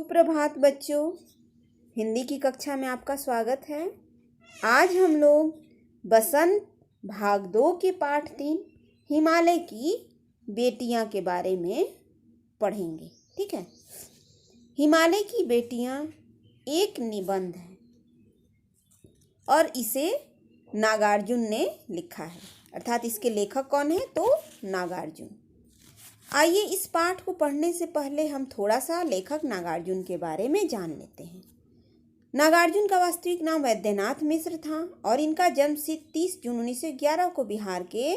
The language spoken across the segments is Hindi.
सुप्रभात बच्चों, हिंदी की कक्षा में आपका स्वागत है। आज हम लोग बसंत भाग 2 के पाठ 3 हिमालय की बेटियां के बारे में पढ़ेंगे। ठीक है। हिमालय की बेटियां एक निबंध है और इसे नागार्जुन ने लिखा है, अर्थात इसके लेखक कौन है तो नागार्जुन। आइए इस पाठ को पढ़ने से पहले हम थोड़ा सा लेखक नागार्जुन के बारे में जान लेते हैं। नागार्जुन का वास्तविक नाम वैद्यनाथ मिश्र था और इनका जन्म 30 जून 1911 को बिहार के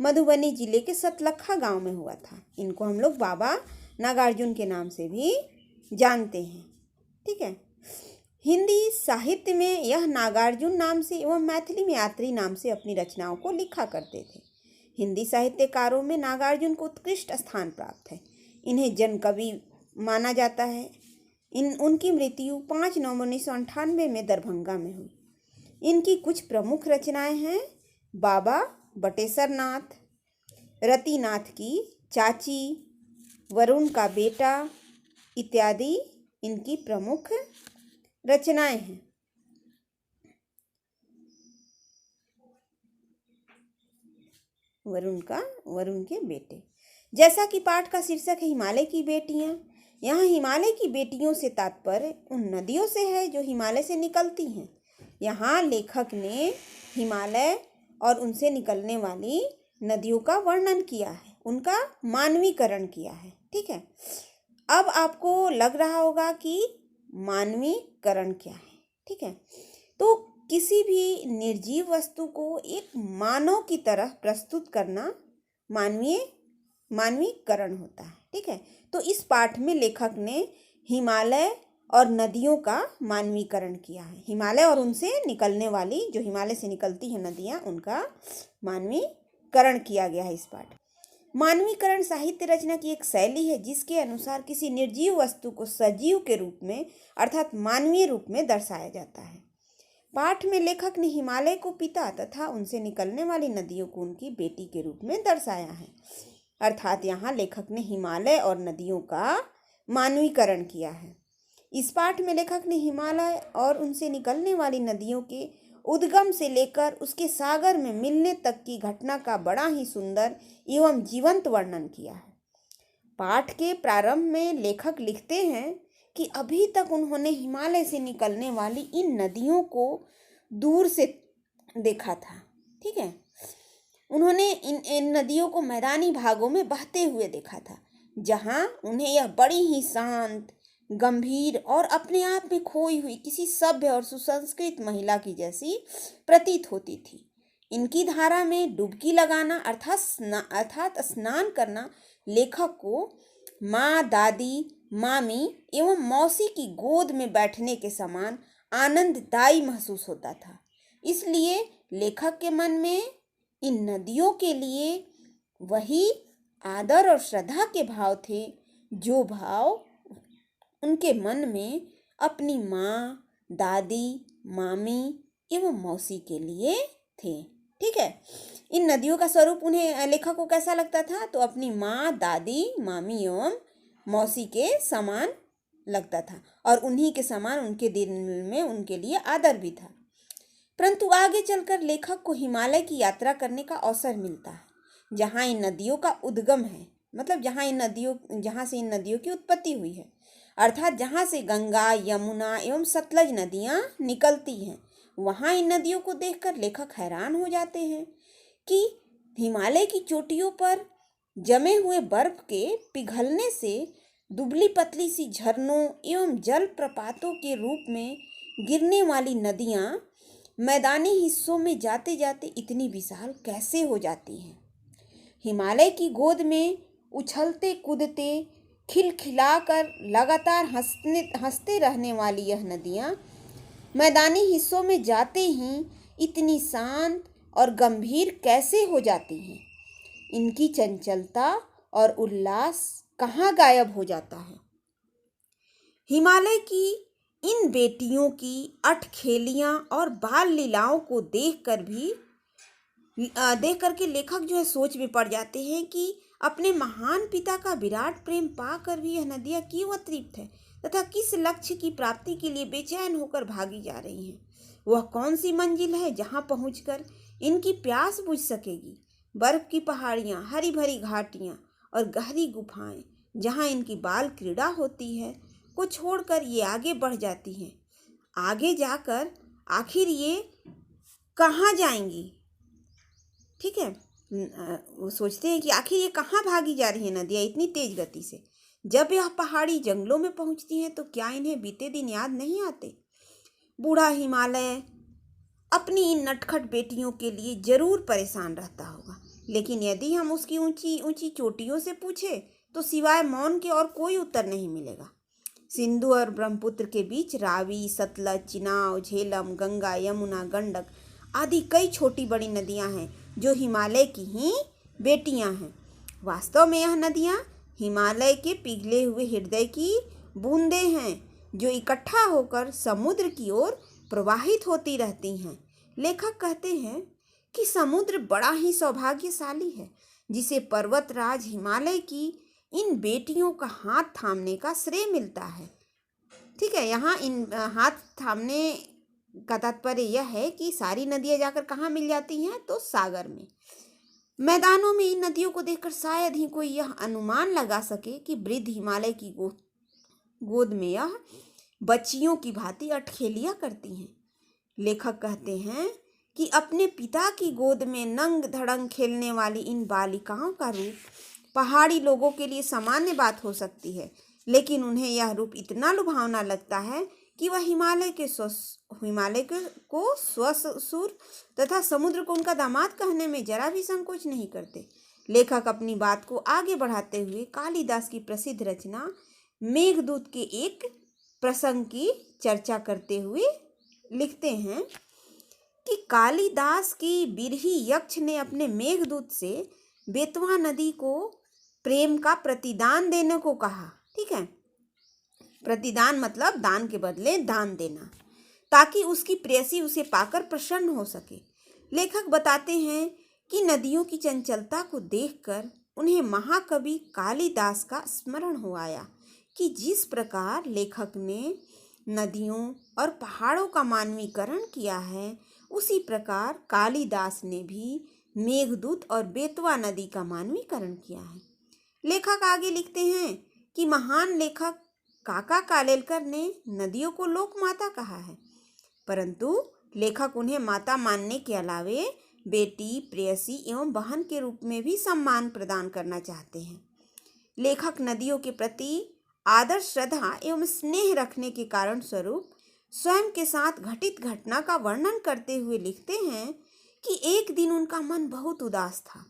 मधुबनी जिले के सतलखा गांव में हुआ था। इनको हम लोग बाबा नागार्जुन के नाम से भी जानते हैं। ठीक है। हिंदी साहित्य में यह नागार्जुन नाम से एवं मैथिली में यात्री नाम से अपनी रचनाओं को लिखा करते थे। हिंदी साहित्यकारों में नागार्जुन को उत्कृष्ट स्थान प्राप्त है। इन्हें जन कवि माना जाता है। उनकी मृत्यु 5 नवंबर 1998 में दरभंगा में हुई। इनकी कुछ प्रमुख रचनाएं हैं बाबा बटेश्वर नाथ, रतिनाथ की चाची, वरुण का बेटा इत्यादि इनकी प्रमुख रचनाएं हैं। वरुण के बेटे। जैसा कि पाठ का शीर्षक है हिमालय की बेटियां, यहाँ हिमालय की बेटियों से तात्पर्य उन नदियों से है जो हिमालय से निकलती हैं। यहाँ लेखक ने हिमालय और उनसे निकलने वाली नदियों का वर्णन किया है, उनका मानवीकरण किया है। ठीक है। अब आपको लग रहा होगा कि मानवीकरण क्या है। ठीक है। तो किसी भी निर्जीव वस्तु को एक मानव की तरह प्रस्तुत करना मानवीकरण होता है। ठीक है। तो इस पाठ में लेखक ने हिमालय और नदियों का मानवीकरण किया है। हिमालय और उनसे निकलने वाली, जो हिमालय से निकलती हैं नदियाँ, उनका मानवीकरण किया गया है इस पाठ। मानवीकरण साहित्य रचना की एक शैली है जिसके अनुसार किसी निर्जीव वस्तु को सजीव के रूप में अर्थात मानवीय रूप में दर्शाया जाता है। पाठ में लेखक ने हिमालय को पिता तथा उनसे निकलने वाली नदियों को उनकी बेटी के रूप में दर्शाया है। अर्थात यहाँ लेखक ने हिमालय और नदियों का मानवीकरण किया है। इस पाठ में लेखक ने हिमालय और उनसे निकलने वाली नदियों के उद्गम से लेकर उसके सागर में मिलने तक की घटना का बड़ा ही सुंदर एवं जीवंत वर्णन किया है। पाठ के प्रारंभ में लेखक लिखते हैं कि अभी तक उन्होंने हिमालय से निकलने वाली इन नदियों को दूर से देखा था। ठीक है। उन्होंने इन नदियों को मैदानी भागों में बहते हुए देखा था, जहां उन्हें यह बड़ी ही शांत, गंभीर और अपने आप में खोई हुई किसी सभ्य और सुसंस्कृत महिला की जैसी प्रतीत होती थी। इनकी धारा में डुबकी लगाना अर्थात स्नान करना लेखक को माँ, दादी, मामी एवं मौसी की गोद में बैठने के समान आनंददायी महसूस होता था। इसलिए लेखक के मन में इन नदियों के लिए वही आदर और श्रद्धा के भाव थे जो भाव उनके मन में अपनी माँ, दादी, मामी एवं मौसी के लिए थे। ठीक है। इन नदियों का स्वरूप उन्हें लेखक को कैसा लगता था तो अपनी माँ, दादी, मामी एवं मौसी के समान लगता था और उन्हीं के समान उनके दिल में उनके लिए आदर भी था। परंतु आगे चलकर लेखक को हिमालय की यात्रा करने का अवसर मिलता है जहाँ इन नदियों का उद्गम है, मतलब जहाँ से इन नदियों की उत्पत्ति हुई है, अर्थात जहाँ से गंगा, यमुना एवं सतलज नदियाँ निकलती हैं। वहाँ इन नदियों को देखकर लेखक हैरान हो जाते हैं कि हिमालय की चोटियों पर जमे हुए बर्फ के पिघलने से दुबली पतली सी झरनों एवं जल प्रपातों के रूप में गिरने वाली नदियाँ मैदानी हिस्सों में जाते जाते इतनी विशाल कैसे हो जाती हैं। हिमालय की गोद में उछलते कूदते खिलखिलाकर लगातार हंसते रहने वाली यह नदियाँ मैदानी हिस्सों में जाते ही इतनी शांत और गंभीर कैसे हो जाती हैं। इनकी चंचलता और उल्लास कहाँ गायब हो जाता है। हिमालय की इन बेटियों की अठखेलियाँ और बाल लीलाओं को देख करके लेखक जो है सोच में पड़ जाते हैं कि अपने महान पिता का विराट प्रेम पाकर भी यह नदियाँ क्यों अतृप्त है तथा किस लक्ष्य की प्राप्ति के लिए बेचैन होकर भागी जा रही हैं। वह कौन सी मंजिल है जहां पहुंचकर इनकी प्यास बुझ सकेगी। बर्फ की पहाड़ियां, हरी भरी घाटियां और गहरी गुफाएं जहां इनकी बाल क्रीड़ा होती है को छोड़कर ये आगे बढ़ जाती हैं। आगे जाकर आखिर ये कहाँ जाएंगी। ठीक है, वो सोचते हैं कि आखिर ये कहाँ भागी जा रही है नदियाँ इतनी तेज गति से। जब यह पहाड़ी जंगलों में पहुंचती हैं तो क्या इन्हें बीते दिन याद नहीं आते। बूढ़ा हिमालय अपनी इन नटखट बेटियों के लिए जरूर परेशान रहता होगा, लेकिन यदि हम उसकी ऊंची ऊंची चोटियों से पूछे तो सिवाय मौन के और कोई उत्तर नहीं मिलेगा। सिंधु और ब्रह्मपुत्र के बीच रावी, सतलज, चिनाब, झेलम, गंगा, यमुना, गंडक आदि कई छोटी बड़ी नदियां हैं जो हिमालय की ही बेटियां हैं। वास्तव में यह नदियां हिमालय के पिघले हुए हृदय की बूंदें हैं जो इकट्ठा होकर समुद्र की ओर प्रवाहित होती रहती हैं। लेखक कहते हैं कि समुद्र बड़ा ही सौभाग्यशाली है जिसे पर्वतराज हिमालय की इन बेटियों का हाथ थामने का श्रेय मिलता है। ठीक है, यहाँ इन हाथ थामने का तात्पर्य यह है कि सारी नदियाँ जाकर कहाँ मिल जाती हैं, तो सागर में। मैदानों में इन नदियों को देखकर शायद ही कोई यह अनुमान लगा सके कि वृद्ध हिमालय की गोद में यह बच्चियों की भांति अटखेलियाँ करती हैं। लेखक कहते हैं कि अपने पिता की गोद में नंग धड़ंग खेलने वाली इन बालिकाओं का रूप पहाड़ी लोगों के लिए सामान्य बात हो सकती है, लेकिन उन्हें यह रूप इतना लुभावना लगता है कि वह हिमालय को स्वसुर तथा समुद्र को उनका दामाद कहने में जरा भी संकोच नहीं करते। लेखक अपनी बात को आगे बढ़ाते हुए कालिदास की प्रसिद्ध रचना मेघदूत के एक प्रसंग की चर्चा करते हुए लिखते हैं कि कालिदास की बिरही यक्ष ने अपने मेघदूत से बेतवा नदी को प्रेम का प्रतिदान देने को कहा। ठीक है, प्रतिदान मतलब दान के बदले दान देना, ताकि उसकी प्रेयसी उसे पाकर प्रसन्न हो सके। लेखक बताते हैं कि नदियों की चंचलता को देखकर उन्हें महाकवि कालिदास का स्मरण हो आया कि जिस प्रकार लेखक ने नदियों और पहाड़ों का मानवीकरण किया है, उसी प्रकार कालिदास ने भी मेघदूत और बेतवा नदी का मानवीकरण किया है। लेखक आगे लिखते हैं कि महान लेखक काका कालेलकर ने नदियों को लोक माता कहा है, परंतु लेखक उन्हें माता मानने के अलावे बेटी, प्रेयसी एवं बहन के रूप में भी सम्मान प्रदान करना चाहते हैं। लेखक नदियों के प्रति आदर, श्रद्धा एवं स्नेह रखने के कारण स्वरूप स्वयं के साथ घटित घटना का वर्णन करते हुए लिखते हैं कि एक दिन उनका मन बहुत उदास था।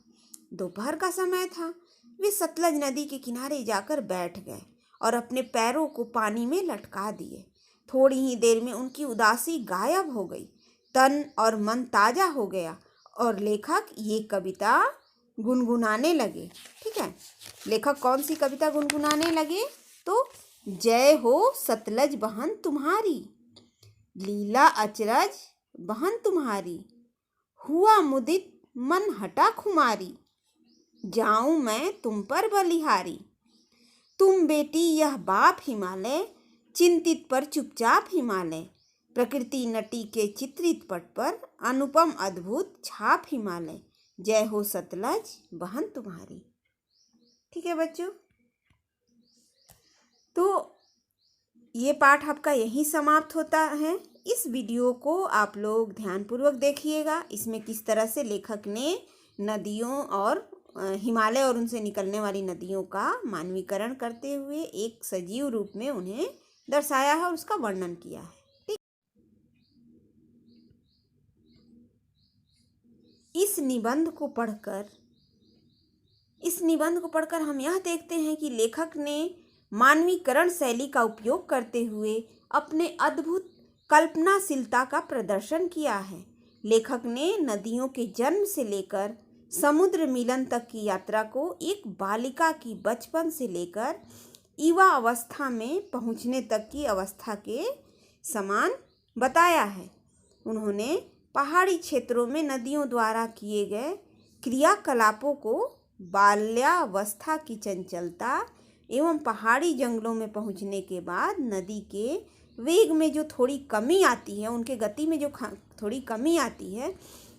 दोपहर का समय था। वे सतलज नदी के किनारे जाकर बैठ गए और अपने पैरों को पानी में लटका दिए। थोड़ी ही देर में उनकी उदासी गायब हो गई, तन और मन ताजा हो गया और लेखक ये कविता गुनगुनाने लगे। ठीक है, लेखक कौन सी कविता गुनगुनाने लगे, तो जय हो सतलज बहन तुम्हारी, लीला अचरज बहन तुम्हारी, हुआ मुदित मन हटा खुमारी, जाऊं मैं तुम पर बलिहारी। तुम बेटी यह बाप हिमालय, चिंतित पर चुपचाप हिमालय, प्रकृति नटी के चित्रित पट पर अनुपम अद्भुत छाप हिमालय, जय हो सतलज बहन तुम्हारी। ठीक है बच्चों, तो ये पाठ आपका यहीं समाप्त होता है। इस वीडियो को आप लोग ध्यानपूर्वक देखिएगा। इसमें किस तरह से लेखक ने नदियों और हिमालय और उनसे निकलने वाली नदियों का मानवीकरण करते हुए एक सजीव रूप में उन्हें दर्शाया है और उसका वर्णन किया है। ठीक, इस निबंध को पढ़कर हम यह देखते हैं कि लेखक ने मानवीकरण शैली का उपयोग करते हुए अपने अद्भुत कल्पनाशीलता का प्रदर्शन किया है। लेखक ने नदियों के जन्म से लेकर समुद्र मिलन तक की यात्रा को एक बालिका की बचपन से लेकर युवा अवस्था में पहुंचने तक की अवस्था के समान बताया है। उन्होंने पहाड़ी क्षेत्रों में नदियों द्वारा किए गए क्रियाकलापों को बाल्यावस्था की चंचलता, एवं पहाड़ी जंगलों में पहुंचने के बाद नदी के वेग में जो थोड़ी कमी आती है, उनके गति में जो थोड़ी कमी आती है,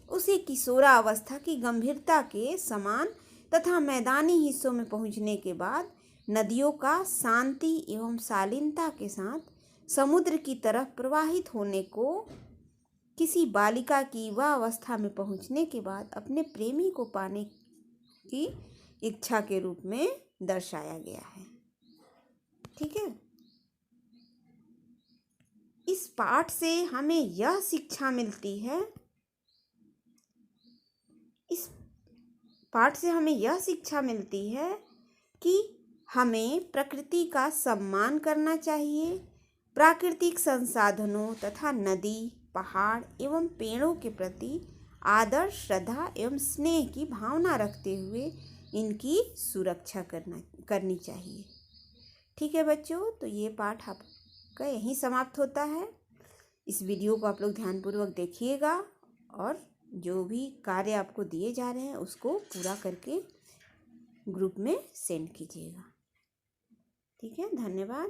उसे किशोरावस्था की गंभीरता के समान तथा मैदानी हिस्सों में पहुंचने के बाद नदियों का शांति एवं शालीनता के साथ समुद्र की तरफ प्रवाहित होने को किसी बालिका की युवा अवस्था में पहुंचने के बाद अपने प्रेमी को पाने की इच्छा के रूप में दर्शाया गया है। ठीक है, इस पाठ से हमें यह शिक्षा मिलती है, इस पाठ से हमें यह शिक्षा मिलती है कि हमें प्रकृति का सम्मान करना चाहिए। प्राकृतिक संसाधनों तथा नदी, पहाड़ एवं पेड़ों के प्रति आदर, श्रद्धा एवं स्नेह की भावना रखते हुए इनकी सुरक्षा करनी चाहिए। ठीक है बच्चों, तो ये पाठ आपका यहीं समाप्त होता है। इस वीडियो को आप लोग ध्यानपूर्वक देखिएगा और जो भी कार्य आपको दिए जा रहे हैं उसको पूरा करके ग्रुप में सेंड कीजिएगा। ठीक है, धन्यवाद।